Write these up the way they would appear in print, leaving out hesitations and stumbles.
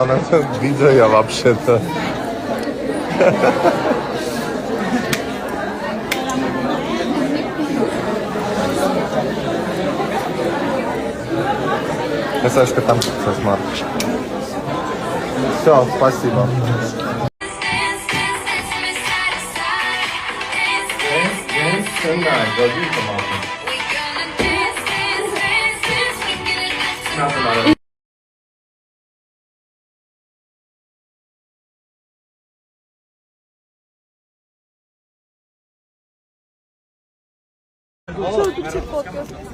Видео я вообще-то. Сашка, там со смарт. Все, спасибо.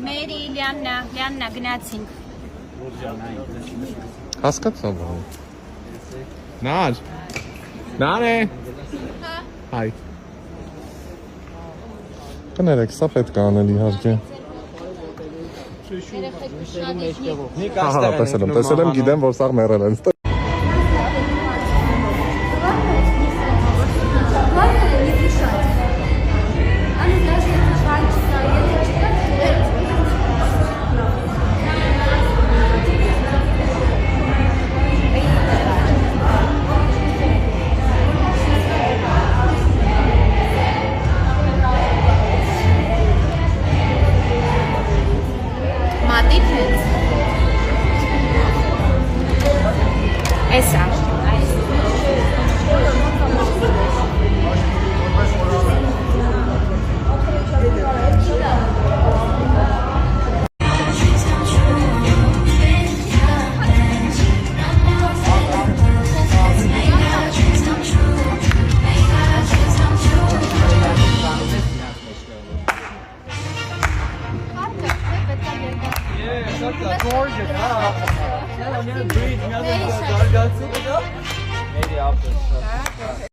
Մերի, Լյաննա, գնացինք։ Հասկացա՞մ։ Նար է։ Հայ։ Կներեք, սա պետք է անել իհարկե։ Ահա, տեսել եմ, գիտեմ, որ սա մեռել են։ Էսա։ Gorgeous. Breathe. Maybe after.